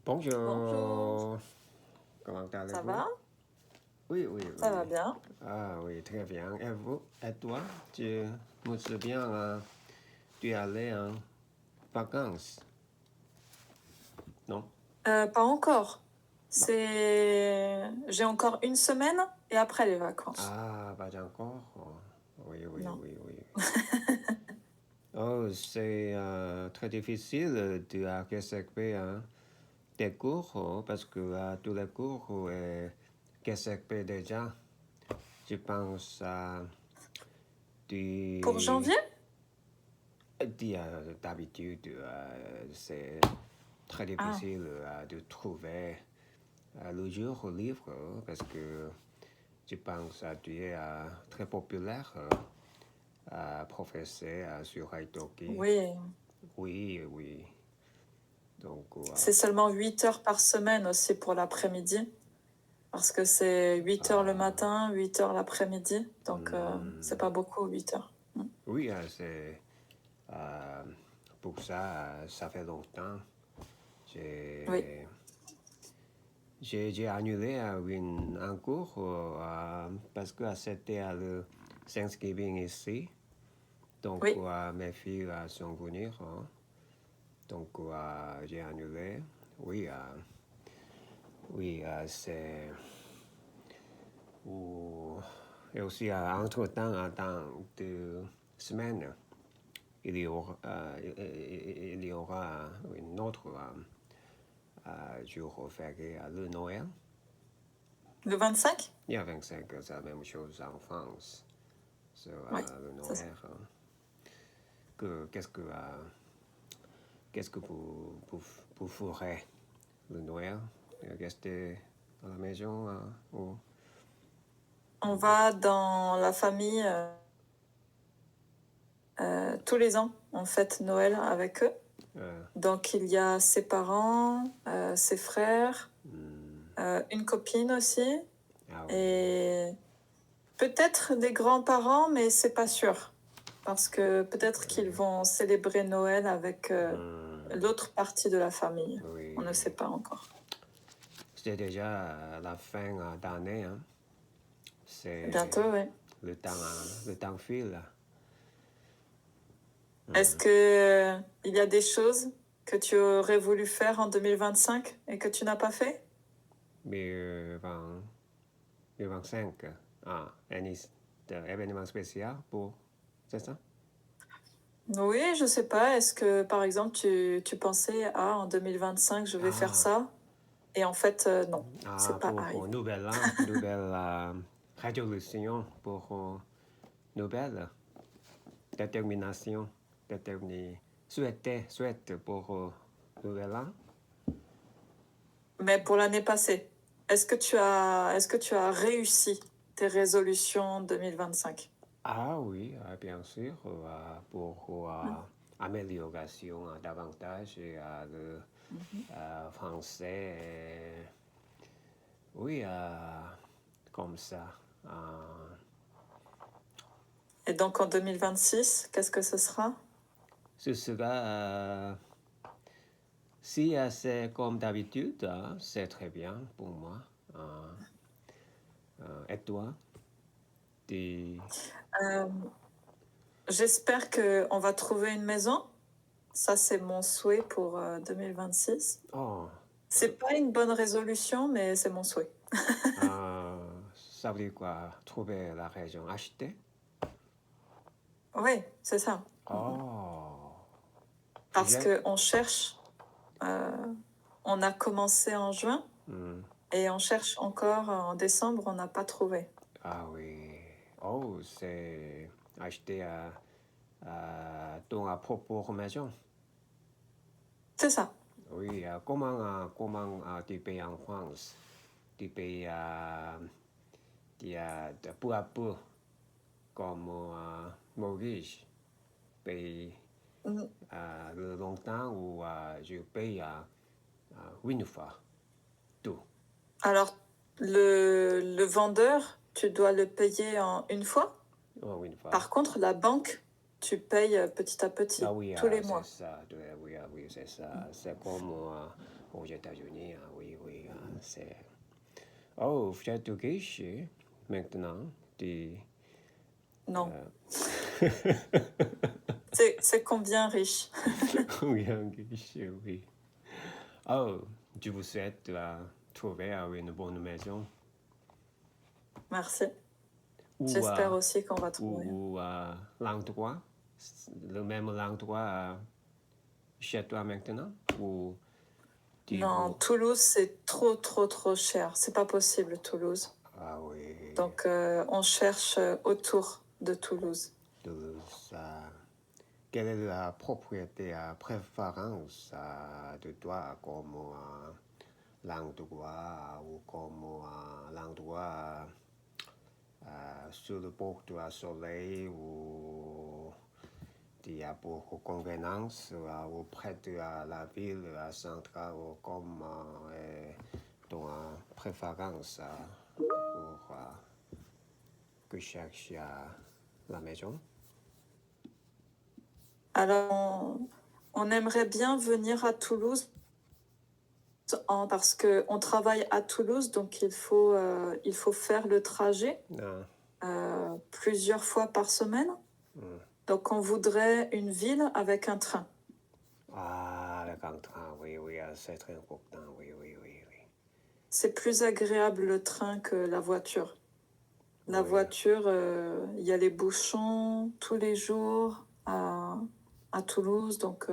Bonjour, Bonjour, comment ça allez-vous? va? Oui, oui, Ça va oui. bien. Ah oui, très bien. Et vous? Et toi? Tu me souviens, tu es allé en vacances, non? Pas encore. J'ai encore une semaine et après les vacances. Ah, pas encore? Oh, oui, oui, Non. oui, oui. Oh, c'est très difficile de respecter tes cours parce que tous les cours respectent déjà. Je pense à Pour du janvier? D'habitude, c'est très Ah, difficile de trouver le jour libre parce que je pense que tu es très populaire professeur sur Italki. oui. Oui, oui. Donc, C'est seulement 8 heures par semaine aussi pour l'après-midi. Parce que c'est 8 heures le matin, 8 heures l'après-midi. Donc, c'est pas beaucoup, 8 heures. oui, c'est euh, pour ça, ça fait longtemps. Oui, J'ai j'ai annulé un cours parce que c'était le Thanksgiving ici. Donc, oui. mes filles sont venues. Donc, j'ai annulé. Oui, oui, c'est. Et aussi, entre-temps, dans 2 semaines, il y aura une autre jour férié, le Noël. Le 25? Il y a 25, c'est la même chose en France. Sur Oui, le c'est ça. Noël. Qu'est-ce que, qu'est-ce que vous ferez le Noël? Rester à la maison ou... On va dans la famille tous les ans. On fête Noël avec eux. Donc, il y a ses parents, ses frères, une copine aussi, Ah oui. et peut-être des grands-parents, mais c'est pas sûr. Parce que peut-être qu'ils vont célébrer Noël avec l'autre partie de la famille. Oui, On ne oui. sait pas encore. C'est déjà la fin d'année. Hein. C'est Bientôt, oui. le temps file. Est-ce que il y a des choses que tu aurais voulu faire en 2025 et que tu n'as pas fait? Mais 25, un événement spécial pour... C'est ça? Oui, je sais pas. Est-ce que, par exemple, tu pensais, en 2025, je vais faire ça? Et en fait, non, c'est pas Pour arrivé. nouvelle an, nouvelle résolution, pour nouvelle détermination, souhaite pour nouvel an. Mais pour l'année passée, est-ce que tu as réussi tes résolutions 2025? Ah oui, bien sûr, pour amélioration davantage le français. Oui, comme ça. Et donc en 2026, qu'est-ce que ce sera? Ce sera, si c'est comme d'habitude, c'est très bien pour moi. Et toi? Tu... Euh, J'espère qu'on va trouver une maison. Ça, c'est mon souhait pour 2026. Oh, C'est pas une bonne résolution, mais c'est mon souhait. ça veut dire quoi? Trouver la région achetée? Oui, c'est ça. Oh, Parce j'ai... qu'on cherche, on a commencé en juin et on cherche encore en décembre, on n'a pas trouvé. Ah oui. Oh, c'est acheter ton propre maison. C'est ça. Oui, comment tu payes en France? Tu payes de peu à peu, comme Maurice paye Mm. longtemps ou je paye une fois tout. Alors, le vendeur, tu dois le payer en une fois. Oh, une fois. Par contre, la banque, tu payes petit à petit, Ah oui, tous les c'est mois. ça. Oui, oui, c'est ça. C'est comme aux États-Unis, oui, oui, c'est... Oh, fais-tu guichet maintenant? Non. C'est combien riche? Oui, un guichet, oui. Oh, je vous souhaite trouver une bonne maison. Merci. Ou, J'espère aussi qu'on va trouver. Ou l'endroit, le même endroit chez toi maintenant? Ou Non, Toulouse, c'est trop cher. C'est pas possible, Toulouse. Ah oui. Donc, on cherche autour de Toulouse. Toulouse. Quelle est la propriété à préférence de toi comme l'endroit ou comme l'endroit sur le bord du soleil ou pour convenance auprès de la ville centrale comme ton préférence pour que cherche la maison? Alors, on aimerait bien venir à Toulouse parce qu'on travaille à Toulouse, donc il faut faire le trajet plusieurs fois par semaine. Donc, on voudrait une ville avec un train. Ah, avec un train, oui, oui, c'est très important, oui, oui, oui, oui. C'est plus agréable le train que la voiture. La voiture, il y a les bouchons tous les jours à Toulouse, donc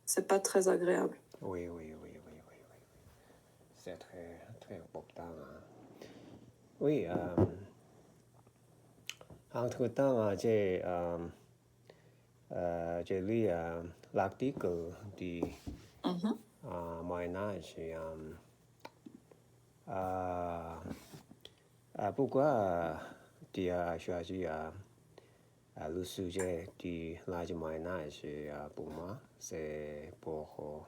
c'est pas très agréable. Oui, oui, oui, oui, oui, oui. C'est très, très important. Oui, entre-temps, j'ai lu l'article du Moyen-Âge. Pourquoi tu as choisi le sujet du l'âge Moyen-Âge pour moi? C'est pour...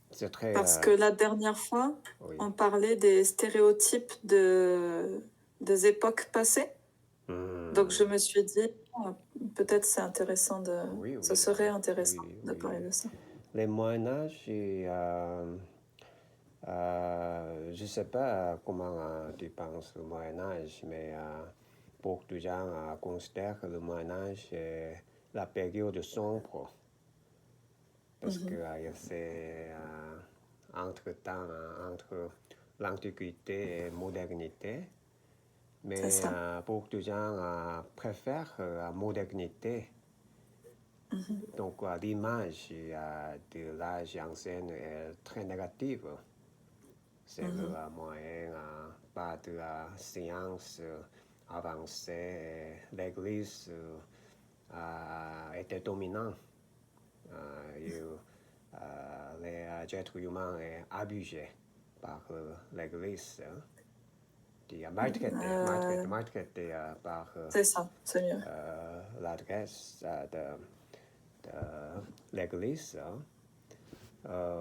c'est très... Parce que la dernière fois, oui. on parlait des stéréotypes des époques passées. Donc je me suis dit, peut-être c'est intéressant de... Oui, oui, ce serait intéressant de parler de ça. Les Moyen-Âge, je ne sais pas comment tu penses au Moyen-Âge, mais beaucoup de gens considèrent que le Moyen-Âge est la période sombre. Parce que c'est entre-temps, entre l'Antiquité et la modernité. Mais beaucoup de gens préfèrent la modernité. Donc l'image de l'âge ancien est très négative. C'est le moyen, pas de la science avancée. L'Église était dominante. Les êtres humains sont abusés par l'Église. Maltraités par c'est ça, c'est mieux. l'adresse de l'Église.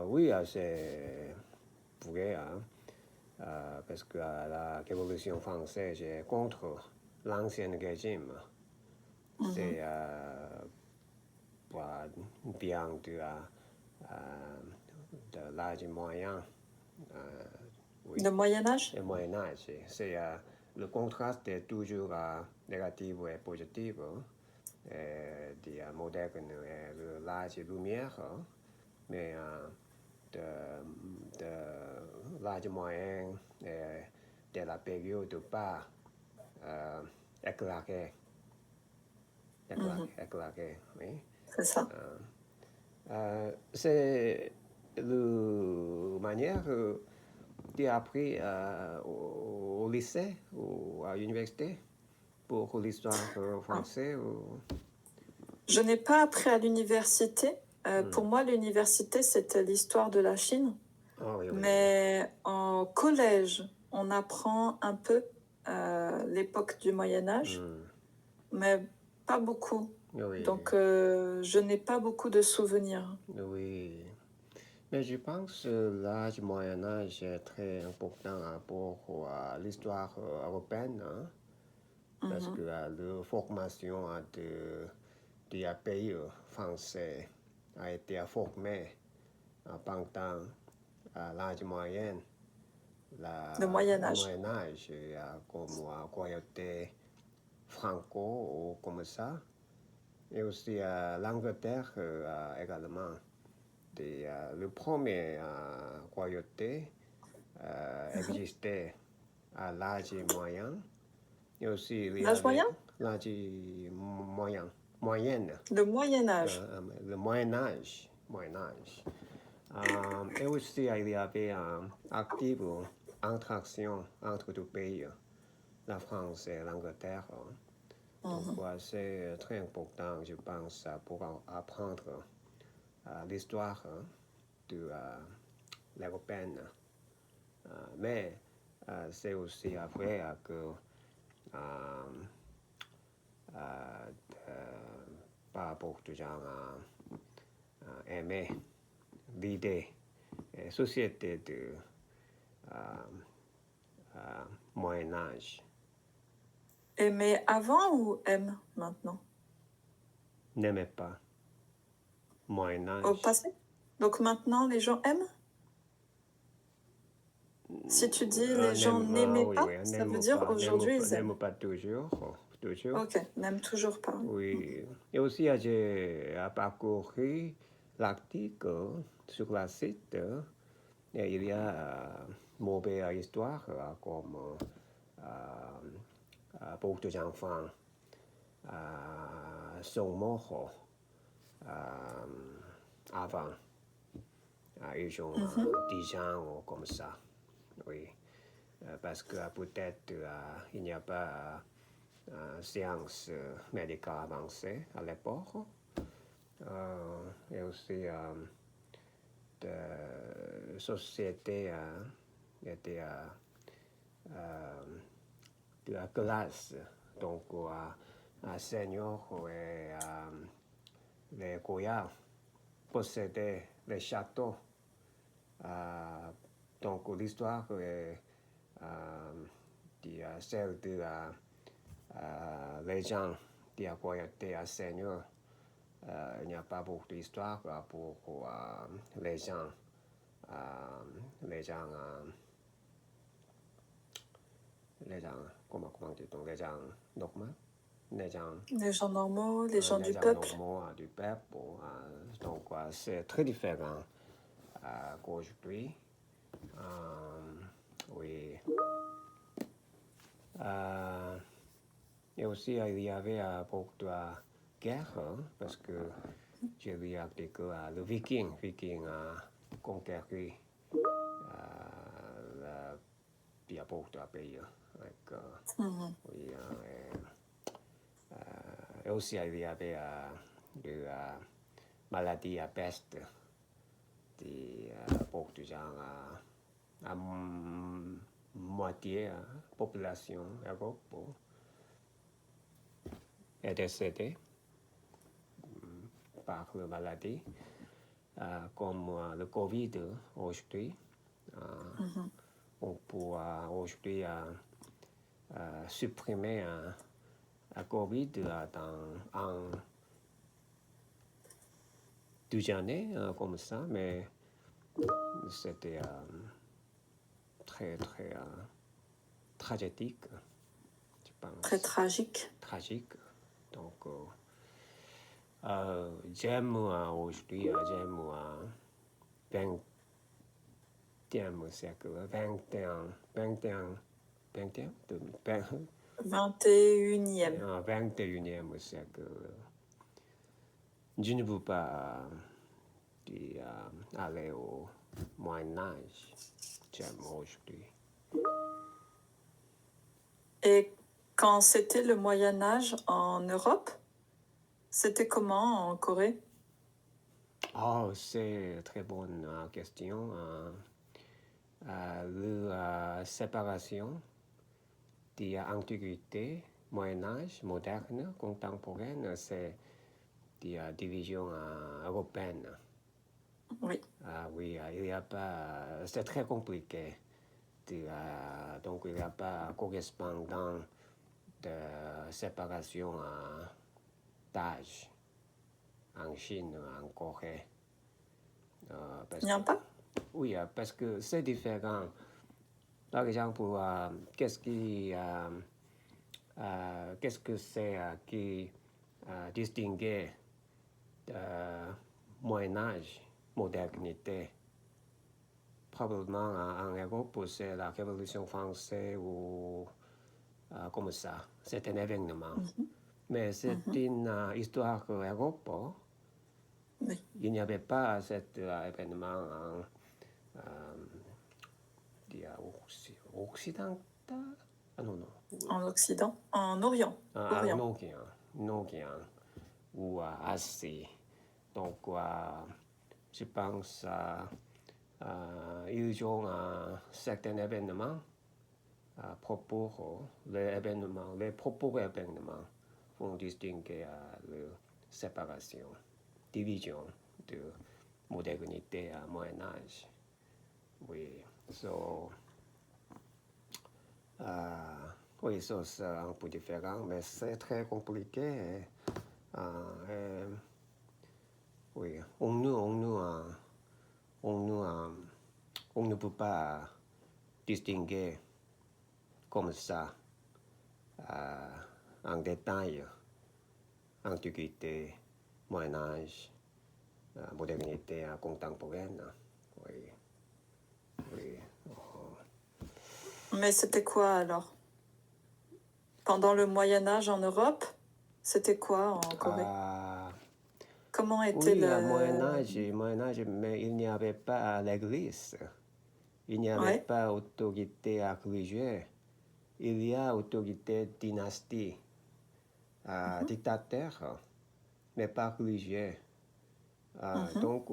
Oui, c'est vrai, parce que la Révolution française est contre l'ancien régime. C'est bien de l'âge moyen. Oui. Le Moyen-Âge? Le Moyen-Âge, c'est le contraste est toujours négatif et positif. Du moderne et l'âge lumière, mais de l'âge moyen et de la période pas éclairée. Éclairée, oui. C'est ça. C'est la manière tu as appris au lycée ou à l'université pour l'histoire française Je n'ai pas appris à l'université. Pour moi, l'université, c'était l'histoire de la Chine. Mais en collège, on apprend un peu l'époque du Moyen-Âge, mais pas beaucoup. Donc, je n'ai pas beaucoup de souvenirs. Oui. Mais je pense que l'âge Moyen-Âge est très important pour l'histoire européenne. Parce que la formation des pays français a été formé pendant l'âge moyen, Le Moyen le Âge. Moyen Âge, comme royauté franco ou comme ça. Et aussi l'Angleterre également. Le premier royauté existait à l'âge moyen. Et aussi il y L'âge moyen? avait l'âge moyenne. Le Moyen Âge. Le Moyen Âge. Et aussi il y avait active interaction entre deux pays, la France et l'Angleterre. Donc c'est très important, je pense, pour apprendre l'histoire de l'européenne. Mais c'est aussi vrai que pas beaucoup de gens aimaient l'idée et société de Moyen Âge. Aimer avant ou aime maintenant? N'aimaient pas Moyen Âge. Au passé? Donc maintenant, les gens aiment? Si tu dis les gens n'aimaient pas, ça veut dire aujourd'hui ils aiment. N'aiment pas toujours. Ok, n'aiment toujours pas. Oui. Et aussi, j'ai parcouru l'article sur le site. Et il y a mauvaise histoire comme beaucoup d'enfants sont morts avant. Ils ont 10 ans comme ça. Oui. Parce que peut-être il n'y a pas science médicale avancée à l'époque. Et aussi de société était de la classe. Donc, seniors et les goyards possédaient les châteaux. Donc, l'histoire est celle de les gens qui a été seigneurs. Il n'y a pas beaucoup d'histoire pour les gens comment dit-on, les gens normaux, les gens normaux, les gens du peuple. Du peuple. Donc c'est très différent qu'aujourd'hui. Oui. Et aussi il y avait beaucoup de guerre parce que j'ai lu l'article le Viking a conquéri il y a beaucoup de pays. Oui, et aussi il y avait de maladies à peste. Beaucoup de gens à moitié population Europe est décédée par la maladie, comme le Covid aujourd'hui. On peut aujourd'hui supprimer la Covid en 2 années comme ça, mais c'était très tragique, je pense. Très tragique. Tragique. Donc, j'aime aujourd'hui, j'aime 20e siècle, 21e. 21e siècle. Je ne veux pas aller au Moyen Âge. J'aime aujourd'hui. Et quand c'était le Moyen Âge en Europe, c'était comment en Corée? Oh, c'est une très bonne question. La séparation de l'Antiquité, Moyen Âge, moderne, contemporaine, c'est la division européenne. Oui. Oui, il n'y a pas. C'est très compliqué. Donc, il n'y a pas correspondant de séparation d'âge. en Chine, en Corée. Il n'y a pas? Oui, parce que c'est différent. Par exemple, qu'est-ce que c'est qui distingue Moyen Âge, modernité? Probablement en Europe, c'est la Révolution française ou comme ça. C'est un événement. Mais c'est une histoire Europe. Oui. Il n'y avait pas cet événement occidental. Non. En Occident? En Orient? En Orient ou Asie. Donc, je pense ils ont certains événements les propos événements vont distinguer la séparation, division de modernité à Moyen Âge. Oui, oui, ça c'est un peu différent, mais c'est très compliqué. Oui, on ne peut pas distinguer comme ça en détail Antiquité, Moyen Âge, modernité contemporaine. Oui. Mais c'était quoi alors? Pendant le Moyen Âge en Europe, c'était quoi en Corée? Comment était le... Moyen Âge, mais il n'y avait pas l'Église. Il n'y avait pas autorité religieuse. Il y a autorité dynastie, dictateur, mais pas religieux. Donc,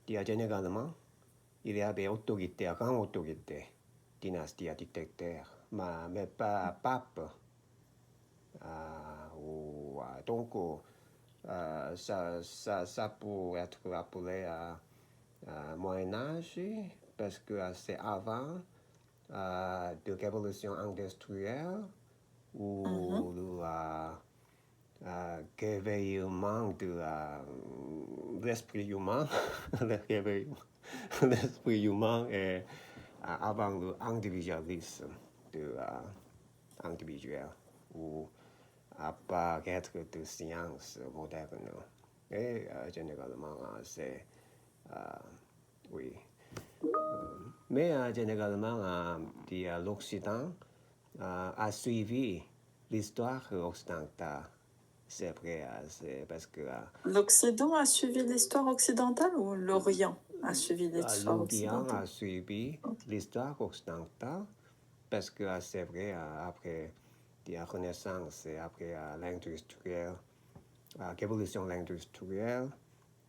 généralement, il y avait autorité, grande autorité, dynastie, dictateur, mais pas pape. Donc, ça peut être appelé Moyen Âge parce que c'est avant de révolution industrielle ou le réveillement de l'esprit humain, l'esprit humain est avant l'individualisme individuel ou apparaître de sciences modernes. Et généralement, c'est oui. Mais généralement, l'Occident a suivi l'histoire occidentale. C'est vrai, c'est parce que... L'Occident a suivi l'histoire occidentale ou l'Orient a suivi l'histoire occidentale? L'Orient a suivi l'histoire occidentale parce que c'est vrai, après la Renaissance et après l'industriel, la révolution industrielle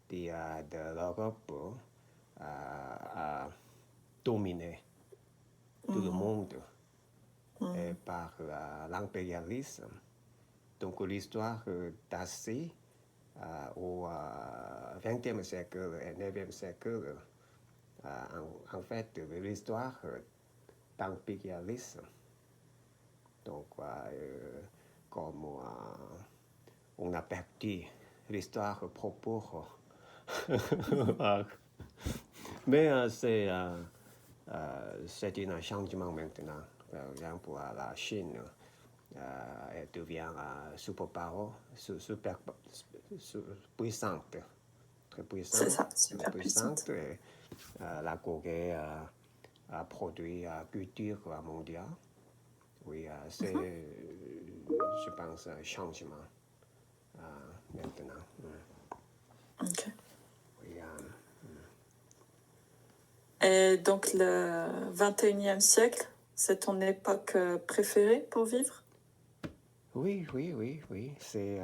de l'Europe a dominé tout le monde par l'impérialisme. Donc l'histoire d'Asie au XXe siècle et XIXe siècle, en fait, l'histoire d'impérialisme. Donc, comme on a perdu l'histoire propre. Mais c'est un changement maintenant. Par exemple, la Chine elle devient super puissante. Très puissante. C'est ça, super puissante. Et, la Corée a produit culture mondiale. Oui, c'est, je pense, un changement maintenant. Ok. Oui, Et donc le 21e siècle, c'est ton époque préférée pour vivre? Oui. C'est...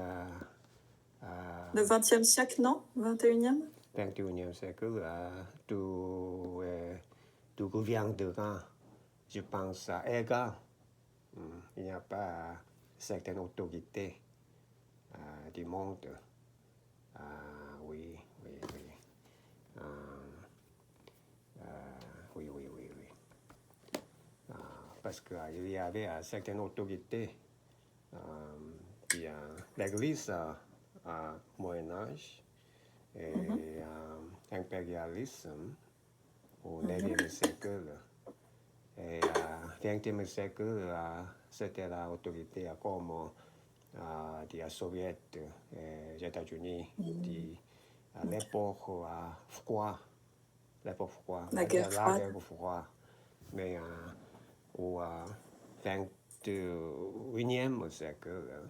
Le 20e siècle, non? 21e? 21e siècle, tout reviendra, je pense, à égal. Il n'y a pas certaines autorités du monde. Oui. Parce qu'il y avait certaines autorités l'Église Moyen Âge et impérialisme au 9e siècle. Et 20e siècle, c'était l'autorité comme des Soviets, des États-Unis, à l'époque froide, La la guerre froide. guerre froide. Mais au 21e siècle,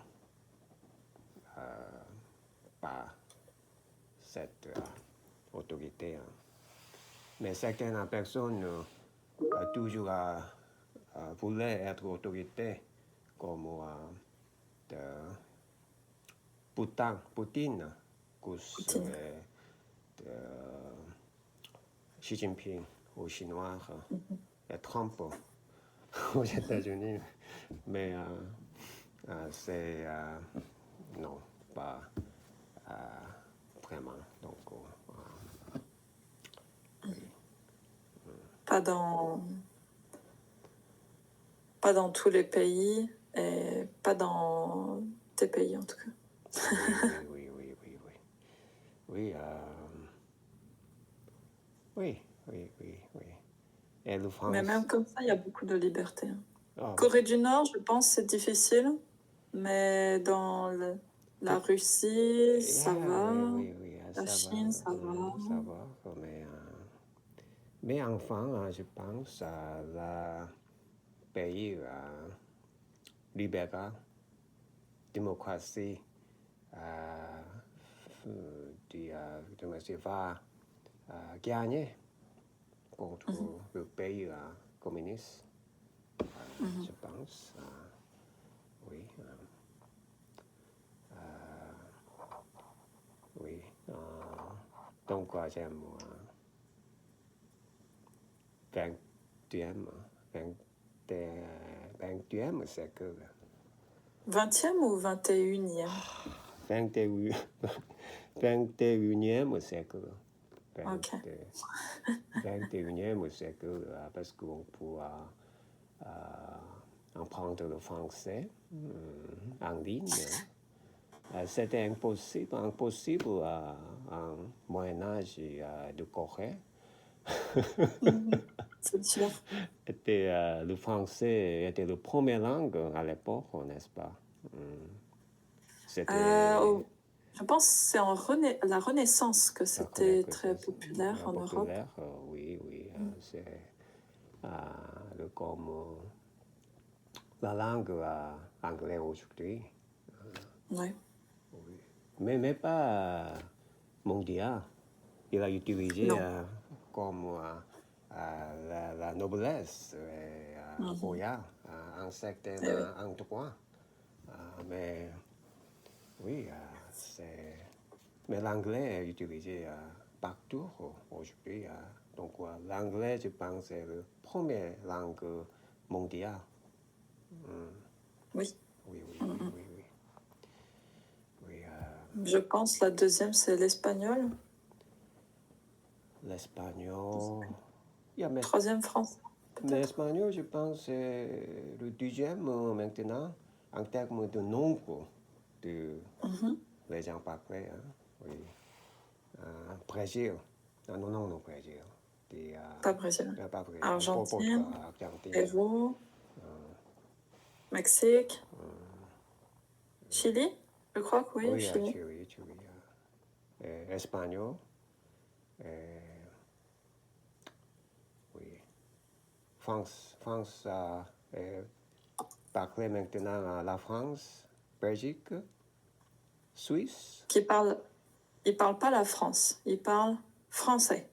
pas cette autorité. Mais certaines personnes toujours voulaient être autorité, comme Poutine, Xi Jinping aux Chinois, et Trump aux États-Unis. Mais c'est non, pas vraiment. Donc, Pas dans tous les pays et pas dans tes pays en tout cas. Oui. Oui. Et le France... Mais même comme ça, il y a beaucoup de liberté. Corée du Nord, je pense, c'est difficile, mais dans la Russie, ça va. Oui, la Chine, ça va. Ça va, mais enfin, je pense à la pays libéral, démocratie, va gagner contre le pays communiste, je pense. Oui. Oui. Donc, j'aime 20e siècle. 20e ou 21e 21e siècle. Ok. 21e siècle, parce qu'on peut apprendre le français en ligne. C'était impossible en Moyen-Âge de Corée. C'est sûr. Le français était la première langue à l'époque, n'est-ce pas? Je pense que c'est la Renaissance que c'était très populaire en Europe. Oui. C'est comme la langue anglaise aujourd'hui. Oui. Mais pas mondial. Il a utilisé comme la noblesse royale en certains endroits. Mais oui, mais l'anglais est utilisé partout aujourd'hui. Donc l'anglais, je pense, est la première langue mondiale. Oui. Oui. Je pense la deuxième, c'est l'espagnol. L'espagnol. Troisième, français. L'espagnol, je pense, c'est le deuxième maintenant en termes de nombre de les gens parlent. Oui. Brésil. Non, Brésil. Pas Brésil. Pas Brésil. Argentine, Argentine. Pérou, Mexique, Chili, je crois que oui, Chili. Chili. Espagnol. Oui. France parle maintenant la France, Belgique, Suisse. Il parle pas la France, il parle français.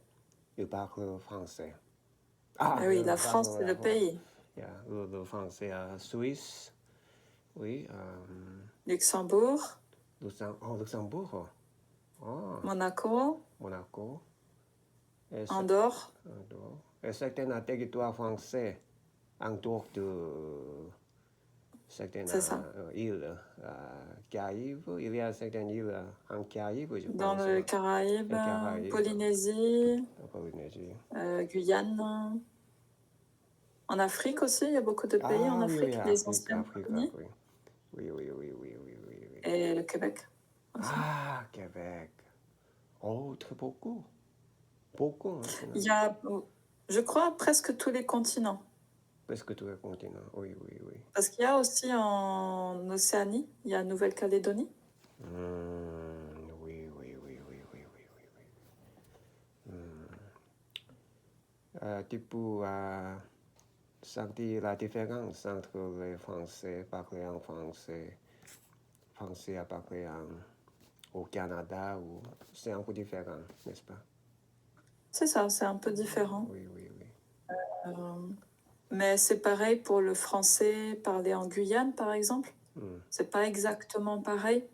Il parle français. Oui, la France, c'est le pays. Le français Suisse. Oui. Luxembourg. Luxembourg. Monaco. Andorre. Et certains territoires français autour de certaines îles Caraïbes. Il y a certaines îles en Caraïbes, je pense. Dans le Caraïbes, Polynésie, Guyane. En Afrique aussi, il y a beaucoup de pays en Afrique, les anciennes colonies. Oui. et le Québec aussi. Ah, Québec. Oh, très beaucoup. Beaucoup maintenant. Il y a, je crois, presque tous les continents. Presque tous les continents, oui, oui, oui. Parce qu'il y a aussi en Océanie, il y a Nouvelle-Calédonie. Oui, oui, oui, oui, oui, oui, oui, oui. Tu peux sentir la différence entre les Français parler en français, Français à parler au Canada, ou c'est un peu différent, n'est-ce pas? C'est ça, c'est un peu différent. Oui, oui, oui. Mais c'est pareil pour le français parlé en Guyane, par exemple. C'est pas exactement pareil.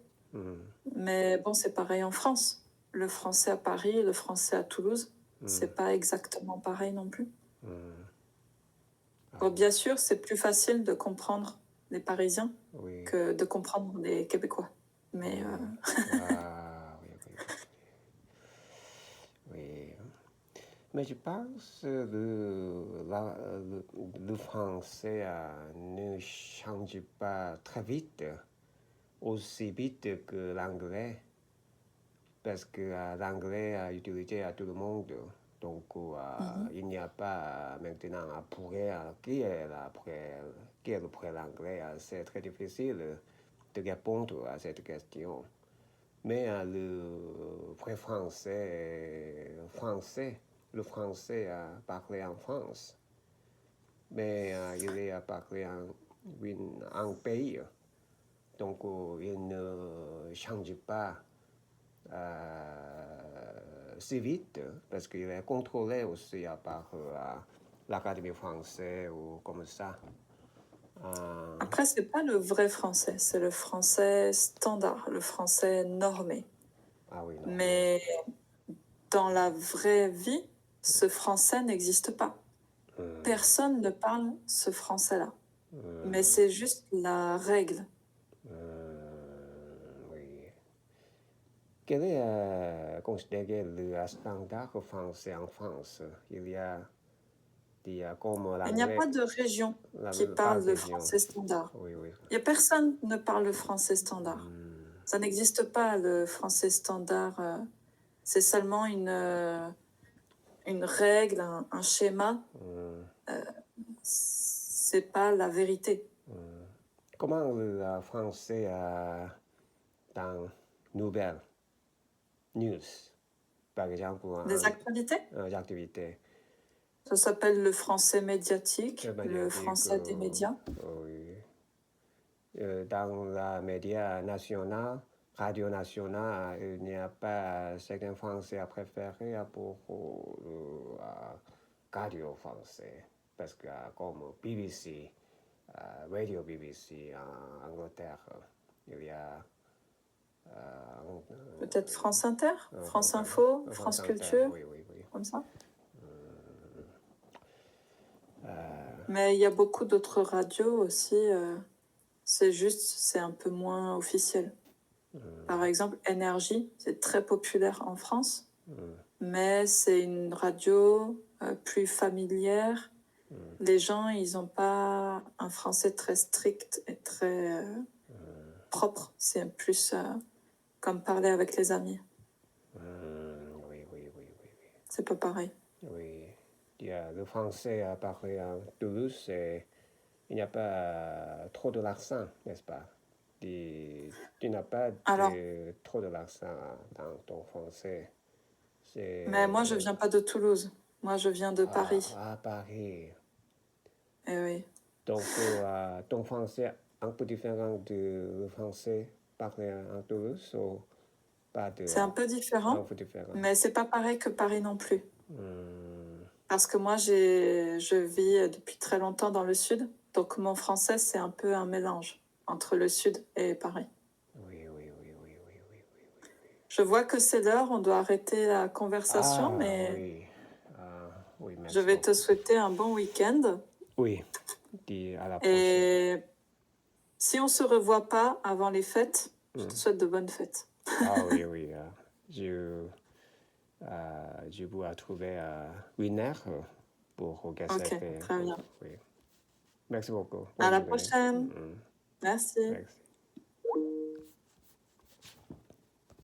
Mais bon, c'est pareil en France. Le français à Paris, le français à Toulouse, c'est pas exactement pareil non plus. Bon, bien sûr, c'est plus facile de comprendre les Parisiens que de comprendre les Québécois. Mais Oui, oui, oui. Oui. Mais je pense que le français ne change pas très vite, aussi vite que l'anglais, parce que l'anglais est utilisé à tout le monde. Donc, il n'y a pas maintenant qui est le prêt l'anglais. C'est très difficile de répondre à cette question. Mais le vrai le français parlé en France, mais il est parlé en pays. Donc, il ne change pas si vite, parce qu'il est contrôlé aussi par l'Académie française ou comme ça. Après, c'est pas le vrai français, c'est le français standard, le français normé. Ah oui, non. Mais dans la vraie vie, ce français n'existe pas. Personne ne parle ce français-là. Mais c'est juste la règle. Oui. Quel est considéré le standard français en France? Il y a comme Il n'y a l'anglais. pas de région qui parle le français standard. Oui, oui. Il n'y a personne qui ne parle le français standard. Ça n'existe pas, le français standard. C'est seulement une règle, un schéma. C'est pas la vérité. Comment le français dans nouvelles, news, par exemple, Des actualités? activités? Ça s'appelle le français médiatique, le français des médias. Oui. Dans la média nationale, radio nationale, il n'y a pas certains français à préférer pour le radio français. Parce que comme BBC, Radio BBC en Angleterre, il y a Peut-être France Inter, France Info, France Culture, oui, oui, oui. comme ça. Mais il y a beaucoup d'autres radios aussi. C'est un peu moins officiel. Par exemple, Énergie, c'est très populaire en France, mais c'est une radio plus familière. Les gens, ils n'ont pas un français très strict et très propre. C'est plus comme parler avec les amis. Oui, oui, oui, oui, oui. C'est pas pareil. Oui. Il y a le français à parler à Toulouse, il n'y a pas trop de l'accent, n'est-ce pas? Tu n'as pas trop de l'accent dans ton français. Mais moi, je ne viens pas de Toulouse. Moi, je viens de Paris. Ah, Paris. Eh oui. Donc, ton français un peu différent du français parlé en Toulouse ou pas de... C'est un peu différent, mais c'est pas pareil que Paris non plus. Parce que moi, je vis depuis très longtemps dans le sud, donc mon français, c'est un peu un mélange entre le sud et Paris. Oui, oui, oui, oui, oui, oui, oui. Je vois que c'est l'heure, on doit arrêter la conversation, mais oui. Oui, merci je vais beaucoup. te souhaiter un bon week-end. Oui, à la prochaine. Et si on se revoit pas avant les fêtes, je te souhaite de bonnes fêtes. Ah oui, oui. Je vous trouver une heure pour regarder. Ok, très bien. Oui. Merci beaucoup. À la prochaine. Merci. Merci.